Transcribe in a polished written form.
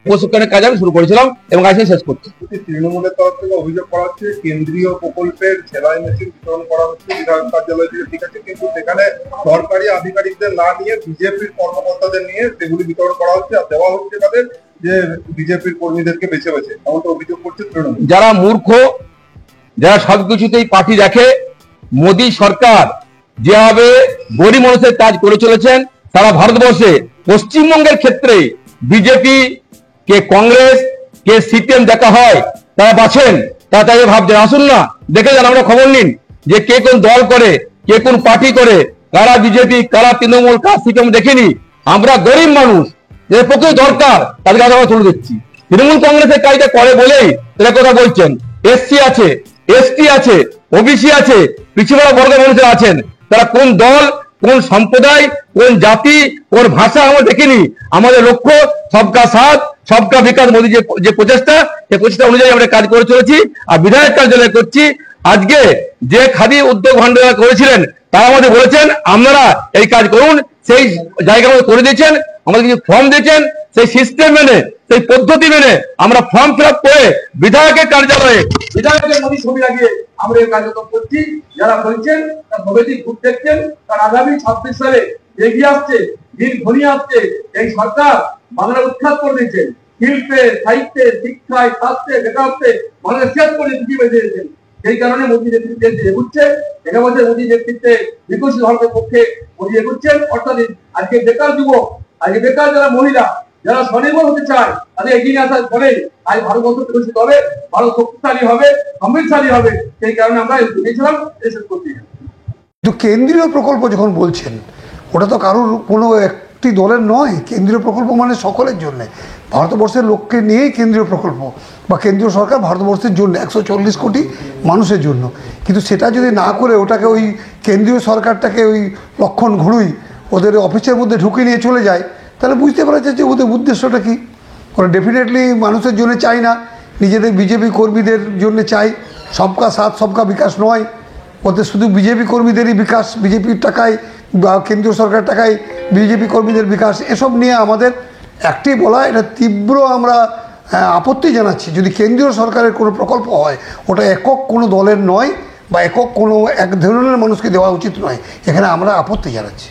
প্রশিক্ষণের কাজ আমি শুরু করেছিলাম এবং আজকে শেষ করছি। তৃণমূলের তরফ থেকে অভিযোগ করা হচ্ছে কেন্দ্রীয় প্রকল্পের সেলাই মেশিন বিতরণ করা হচ্ছে বিধায়ক কার্যালয় থেকে, ঠিক আছে, কিন্তু সেখানে সরকারি আধিকারিকদের না নিয়ে বিজেপির কর্মকর্তাদের নিয়ে সেগুলি বিতরণ করা হচ্ছে আর দেওয়া হচ্ছে তাদের যে বিজেপির কর্মীদেরকে বেছে বেছে, এমনটা অভিযোগ করছে তৃণমূল। যারা মূর্খ, যারা সবকিছুতেই পার্টি দেখে, মোদী সরকার যেভাবে গরিব মানুষের কাজ করে চলেছেন সারা ভারতবর্ষে, পশ্চিমবঙ্গের ক্ষেত্রে বিজেপি কে কংগ্রেস কে সিপিএম দেখা হয়, তারা বাছেন, তারা তাই ভাবছেন। আসুন না দেখে যান, আমরা খবর নিন যে কে কোন দল করে, কে কোন পার্টি করে, কারা বিজেপি, কারা তৃণমূল, কারা সিপিএম দেখিনি। আমরা গরিব মানুষ, যে পক্ষে দরকার তাদের কাছে আমরা তুলে দিচ্ছি। তৃণমূল কংগ্রেসের কাজটা করে বলেই তারা কথা বলছেন। এসসি আছে, এসটি আছে, ওবিসি আছে, পিছিয়ে বর্গের মানুষরা আছেন, তারা কোন দল, কোন সম্প্রদায়, কোন জাতি, কোন ভাষা আমরা দেখিনি। আমাদের লক্ষ্য সবকা সাথ সবকা বিকাশ, মোদী যে প্রচেষ্টা, সেই প্রচেষ্টা অনুযায়ী আমরা কাজ করে চলেছি আর বিধায়ক কার্যালয়ে করছি। আজকে যে খাদি উদ্যোগ ভান্ডার করেছিলেন তারা আমাদের বলেছেন আপনারা এই কাজ করুন, সেই জায়গা আমাদের করে দিয়েছেন, আমাদের কিছু ফর্ম দিয়েছেন, সেই সিস্টেম মেনে, সেই পদ্ধতি মেনে আমরা ফর্ম ফিল আপ করে বিধায়কের কার্যালয়ে বিধায়কের মোদী ছবি লাগিয়ে আমরা এই কার্যক্রম করছি। যারা বলছেন তার ভবিষ্যৎ ভূত দেখছেন, তার আগামী 26 সালে এগিয়ে আসছে, দিন ঘনিয়ে আসছে। এই সরকার বাংলা উৎখাত করে দিয়েছেন, শিল্পে, সাহিত্যে, শিক্ষায়, স্বাস্থ্যে, বেকারত্বে বাংলা শেষ করে পৃথিবী বেঁধে দিয়েছেন। সেই কারণে মোদী নেতৃত্বে এগুচ্ছে, এগাবছর মোদী নেতৃত্বে বিকশিত ভারতের পক্ষে মোদী এগুচ্ছেন। অর্থাৎ আজকে বেকার যুবক, আজকে বেকার যারা মহিলা, যারা স্বনির্ভর হতে চায়, তাদের এগিয়ে আসার ফলে আজ ভারতবর্ষ বিকশিত হবে, ভারত শক্তিশালী হবে, সমৃদ্ধশালী হবে। সেই কারণে আমরা গিয়েছিলাম এসব করতে। কিন্তু কেন্দ্রীয় প্রকল্প যখন বলছেন, ওটা তো কারোর কোনো একটি দলের নয়। কেন্দ্রীয় প্রকল্প মানে সকলের জন্য, ভারতবর্ষের লোককে নিয়েই কেন্দ্রীয় প্রকল্প বা কেন্দ্রীয় সরকার ভারতবর্ষের জন্য 140 কোটি মানুষের জন্য। কিন্তু সেটা যদি না করে ওটাকে ওই কেন্দ্রীয় সরকারটাকে ওই লক্ষণ ঘুরুই ওদের অফিসের মধ্যে ঢুকে নিয়ে চলে যায়, তাহলে বুঝতে পারা যাচ্ছে ওদের উদ্দেশ্যটা কী। ওরা ডেফিনেটলি মানুষের জন্য চাই না, নিজেদের বিজেপি কর্মীদের জন্য চাই। সবকা সাথ সবকা বিকাশ নয়, ওদের শুধু বিজেপি কর্মীদেরই বিকাশ, বিজেপির টাকায় বা কেন্দ্রীয় সরকার টাকায় বিজেপি কর্মীদের বিকাশ, এসব নিয়ে আমাদের একটি বলা, এটা তীব্র আমরা আপত্তি জানাচ্ছি। যদি কেন্দ্রীয় সরকারের কোনো প্রকল্প হয় ওটা একক কোনো দলের নয় বা একক কোনো এক ধরনের মানুষকে দেওয়া উচিত নয়, এখানে আমরা আপত্তি জানাচ্ছি।